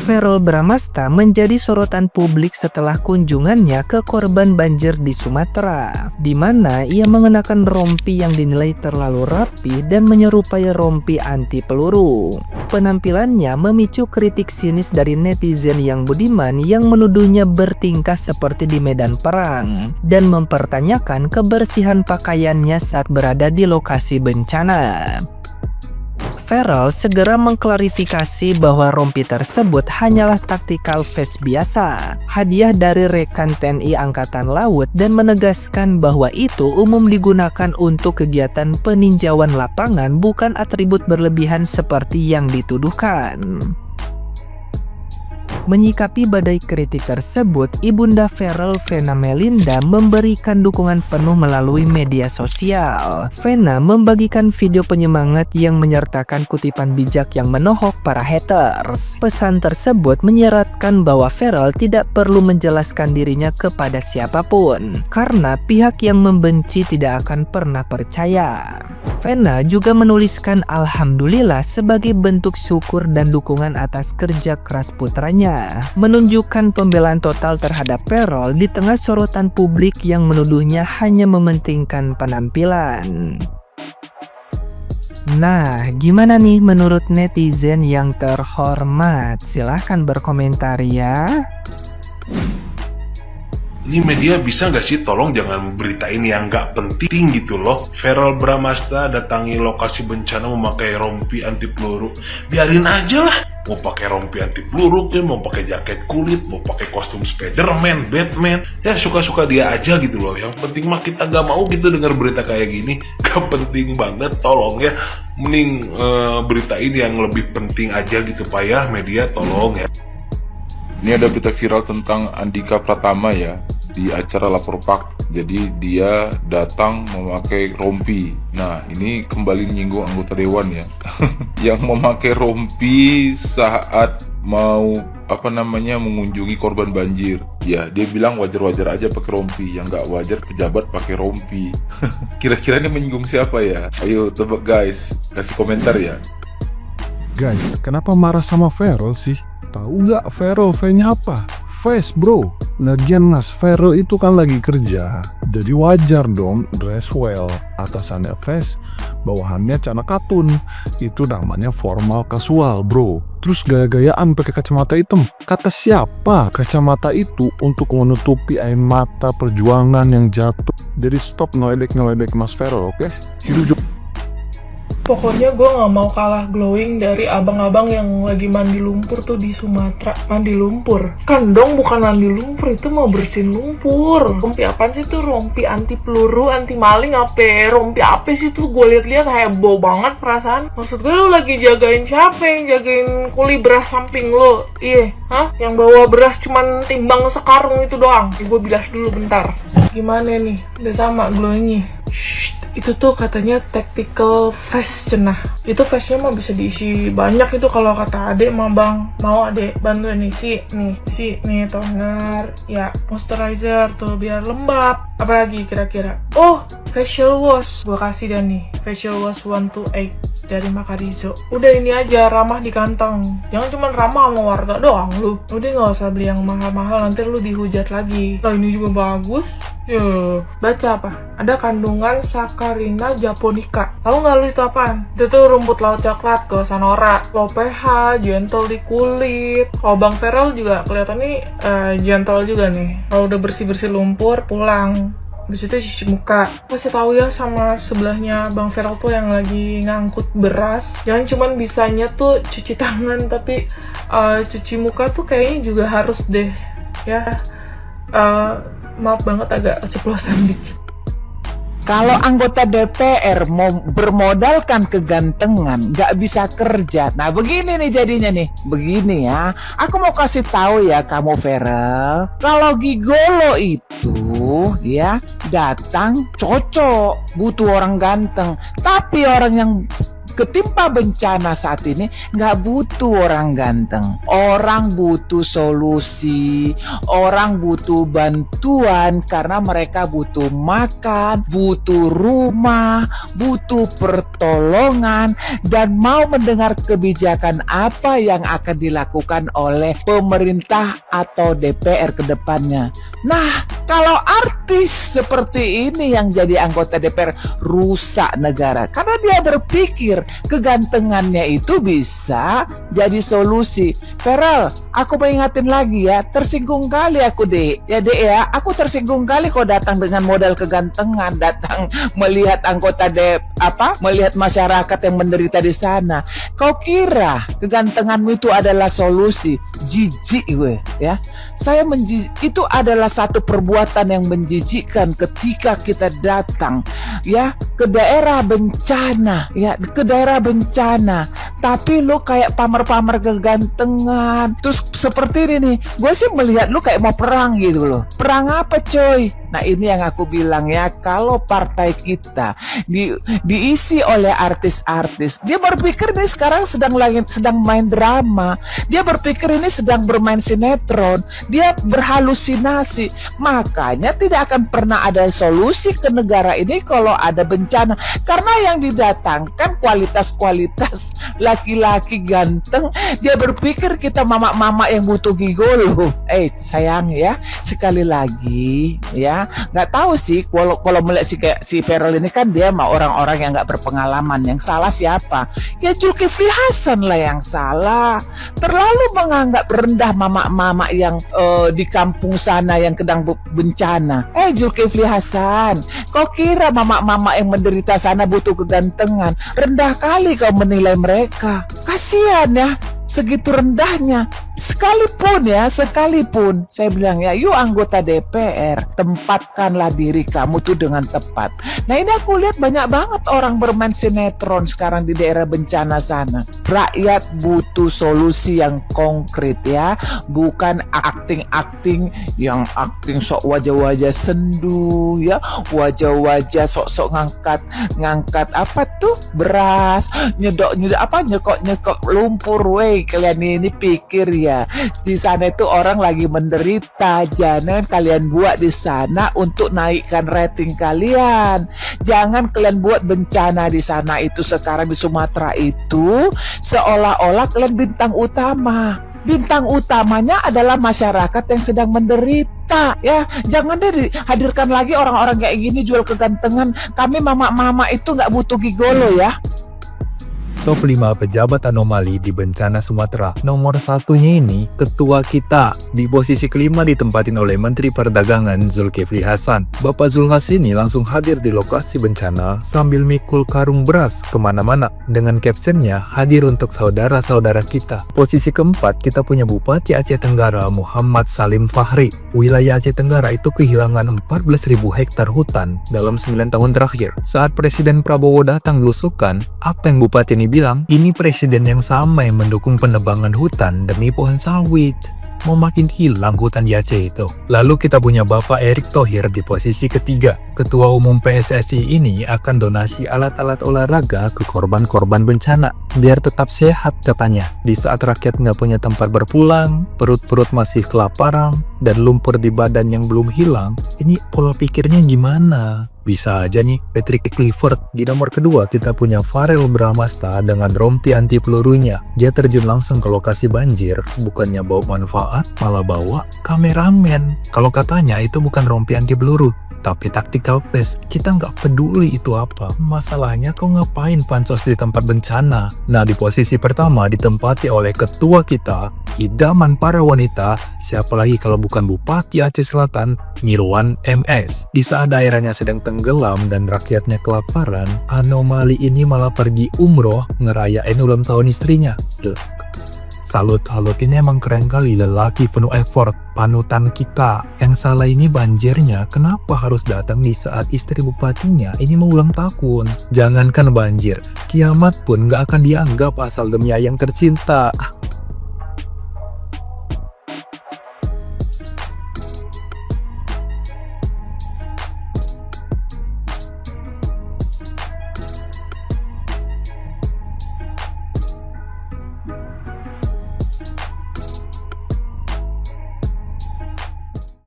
Verrell Bramasta menjadi sorotan publik setelah kunjungannya ke korban banjir di Sumatera, di mana ia mengenakan rompi yang dinilai terlalu rapi dan menyerupai rompi anti peluru. Penampilannya memicu kritik sinis dari netizen yang budiman yang menuduhnya bertingkah seperti di medan perang dan mempertanyakan kebersihan pakaiannya saat berada di lokasi bencana. Verrell segera mengklarifikasi bahwa rompi tersebut hanyalah tactical vest biasa, hadiah dari rekan TNI Angkatan Laut, dan menegaskan bahwa itu umum digunakan untuk kegiatan peninjauan lapangan, bukan atribut berlebihan seperti yang dituduhkan. Menyikapi badai kritik tersebut, ibunda Verrell, Vena Melinda, memberikan dukungan penuh melalui media sosial. Vena membagikan video penyemangat yang menyertakan kutipan bijak yang menohok para haters. Pesan tersebut menyeratkan bahwa Verrell tidak perlu menjelaskan dirinya kepada siapapun, karena pihak yang membenci tidak akan pernah percaya. Vena juga menuliskan alhamdulillah sebagai bentuk syukur dan dukungan atas kerja keras putranya, menunjukkan pembelaan total terhadap Verrell di tengah sorotan publik yang menuduhnya hanya mementingkan penampilan. Nah, gimana nih menurut netizen yang terhormat? Silahkan berkomentar ya. Ini media bisa nggak sih tolong jangan beritain yang nggak penting gitu loh. Verrell Bramasta datangi lokasi bencana memakai rompi anti peluru. Biarin aja lah. Mau pakai rompi anti peluru, mau pakai jaket kulit, mau pakai kostum Spiderman, Batman. Ya suka-suka dia aja gitu loh. Yang penting mah kita nggak mau gitu dengar berita kayak gini. Gak penting banget, tolong ya. Mending beritain yang lebih penting aja gitu Pak ya, media tolong ya. Ini ada berita viral tentang Andika Pratama ya, di acara Lapor Pak. Jadi dia datang memakai rompi. Nah, ini kembali menyinggung anggota dewan ya. Yang memakai rompi saat mau mengunjungi korban banjir. Ya, dia bilang wajar-wajar aja pakai rompi, yang nggak wajar pejabat pakai rompi. Kira-kira ini menyinggung siapa ya? Ayo tebak guys, kasih komentar ya. Guys, kenapa marah sama Verrell sih? Tahu nggak Verrell V-nya apa? Vest bro. Lagian Mas, Verrell itu kan lagi kerja, jadi wajar dong dress well. Atasannya vest, bawahannya celana katun. Itu namanya formal casual bro. Terus gaya-gayaan pakai kacamata hitam. Kata siapa kacamata itu untuk menutupi air mata perjuangan yang jatuh? Jadi stop ngeledek Mas Verrell, oke? Hidup. Pokoknya gue gak mau kalah glowing dari abang-abang yang lagi mandi lumpur tuh di Sumatera. Mandi lumpur? Kan dong bukan mandi lumpur, itu mau bersihin lumpur. Rompi apaan sih tuh? Rompi anti peluru, anti maling apa? Rompi apa sih tuh? Gue liat-liat heboh banget perasaan. Maksud gue lu lagi jagain siapa? Yang jagain kuli beras samping lo? Iya, hah? Yang bawa beras cuman timbang sekarung itu doang. Gue bilas dulu bentar. Gimana nih? Udah sama glowingnya? Itu tuh katanya tactical vest cenah. Itu vestnya mah bisa diisi banyak itu kalau kata adek mah bang. Mau adek bantuin isi nih toner, ya moisturizer tuh biar lembab. Apalagi kira-kira? Oh, facial wash. Gua kasih dah nih, facial wash 128 dari Makarizo. Udah ini aja, ramah di kantong. Jangan cuma ramah sama warga doang lu. Udah nggak usah beli yang mahal-mahal, nanti lu dihujat lagi. Lah ini juga bagus. Baca apa? Ada kandungan Saccharina japonica. Tahu nggak lu itu apaan? Itu tuh rumput laut coklat, gak usah norak. Low pH, gentle di kulit. Kalau Bang Verrell juga kelihatan nih gentle juga nih. Kalau udah bersih-bersih lumpur, pulang. Habis itu cuci muka. Kasih tahu ya sama sebelahnya Bang Verrell tuh yang lagi ngangkut beras. Jangan cuman bisanya tuh cuci tangan, tapi cuci muka tuh kayaknya juga harus deh. Ya, maaf banget agak keceplosan dikit. Kalau anggota DPR mau bermodalkan kegantengan, nggak bisa kerja. Nah begini nih jadinya nih, begini ya. Aku mau kasih tahu ya kamu Verrell, kalau gigolo itu ya datang cocok, butuh orang ganteng. Tapi orang yang ketimpa bencana saat ini nggak butuh orang ganteng. Orang butuh solusi, orang butuh bantuan karena mereka butuh makan, butuh rumah, butuh pertolongan, dan mau mendengar kebijakan apa yang akan dilakukan oleh pemerintah atau DPR ke depannya. Nah, kalau artis seperti ini yang jadi anggota DPR, rusak negara. Karena dia berpikir kegantengannya itu bisa jadi solusi. Feral, aku mau ingatin lagi ya, tersinggung kali aku Dek. Ya Dek ya, aku tersinggung kali kau datang dengan modal kegantengan, datang melihat anggota melihat masyarakat yang menderita di sana. Kau kira kegantenganmu itu adalah solusi? Jijik gue ya. Itu adalah satu perbuatan yang menjijikkan ketika kita datang ya ke daerah bencana, tapi lu kayak pamer-pamer kegantengan. Terus seperti ini nih, gue sih melihat lu kayak mau perang gitu loh. Perang apa coy? Nah ini yang aku bilang ya, kalau partai kita diisi oleh artis-artis, dia berpikir ini sekarang sedang main drama, dia berpikir ini sedang bermain sinetron, dia berhalusinasi. Makanya tidak akan pernah ada solusi ke negara ini kalau ada bencana, karena yang didatangkan kualitas laki-laki ganteng. Dia berpikir kita mama-mama yang butuh gigolo. Sayang ya, sekali lagi ya, nggak tahu sih kalau melihat si Feral ini kan dia mah orang-orang yang nggak berpengalaman. Yang salah siapa? Ya Zulkifli Hasan lah yang salah. Terlalu menganggap rendah mama-mama yang di kampung sana yang sedang bencana. Zulkifli Hasan, kau kira mama-mama yang menderita sana butuh kegantengan? Rendah kali kau menilai mereka. Kasihan ya, segitu rendahnya. Sekalipun saya bilang ya, yuk anggota DPR, tempatkanlah diri kamu tuh dengan tepat. Nah ini aku lihat banyak banget orang bermain sinetron sekarang di daerah bencana sana. Rakyat butuh solusi yang konkret ya, bukan acting yang acting sok wajah-wajah sendu ya, wajah-wajah sok-sok ngangkat apa tuh beras, nyekok lumpur. Kalian ini pikir ya, di sana itu orang lagi menderita. Jangan kalian buat di sana untuk naikkan rating kalian. Jangan kalian buat bencana di sana itu sekarang di Sumatera itu seolah-olah kalian bintang utama. Bintang utamanya adalah masyarakat yang sedang menderita ya. Jangan deh dihadirkan lagi orang-orang kayak gini jual kegantengan. Kami mama-mama itu nggak butuh gigolo ya. Top 5 pejabat anomali di bencana Sumatera. Nomor satunya ini, ketua kita. Di posisi kelima ditempatin oleh Menteri Perdagangan Zulkifli Hasan. Bapak Zulhas ini langsung hadir di lokasi bencana sambil mikul karung beras kemana-mana. Dengan captionnya, hadir untuk saudara-saudara kita. Posisi keempat, kita punya Bupati Aceh Tenggara Muhammad Salim Fahri. Wilayah Aceh Tenggara itu kehilangan 14.000 hektar hutan dalam 9 tahun terakhir. Saat Presiden Prabowo datang belusukan, apa yang Bupati ini bilang? Ini presiden yang sama yang mendukung penebangan hutan demi pohon sawit. Mau makin hilang hutan di Aceh itu. Lalu kita punya Bapak Erick Thohir di posisi ketiga. Ketua Umum PSSI ini akan donasi alat-alat olahraga ke korban-korban bencana biar tetap sehat katanya. Di saat rakyat nggak punya tempat berpulang, perut-perut masih kelaparan, dan lumpur di badan yang belum hilang, ini pola pikirnya gimana? Bisa aja nih Patrick Clifford. Di nomor kedua kita punya Farel Bramasta dengan rompi anti pelurunya. Dia terjun langsung ke lokasi banjir, bukannya bawa manfaat, malah bawa kameramen. Kalau katanya itu bukan rompi anti peluru, tapi tactical vest. Kita nggak peduli itu apa. Masalahnya kau ngapain pansos di tempat bencana? Nah, di posisi pertama ditempati oleh ketua kita, idaman para wanita, siapa lagi kalau bukan Bupati Aceh Selatan, Mirwan MS. Di saat daerahnya sedang tenggelam dan rakyatnya kelaparan, anomali ini malah pergi umroh ngerayain ulang tahun istrinya. Salut, ini emang keren kali, lelaki penuh effort, panutan kita. Yang salah ini banjirnya, kenapa harus datang di saat istri bupatinya ini mau ulang tahun? Jangankan banjir, kiamat pun gak akan dianggap asal demi yang tercinta.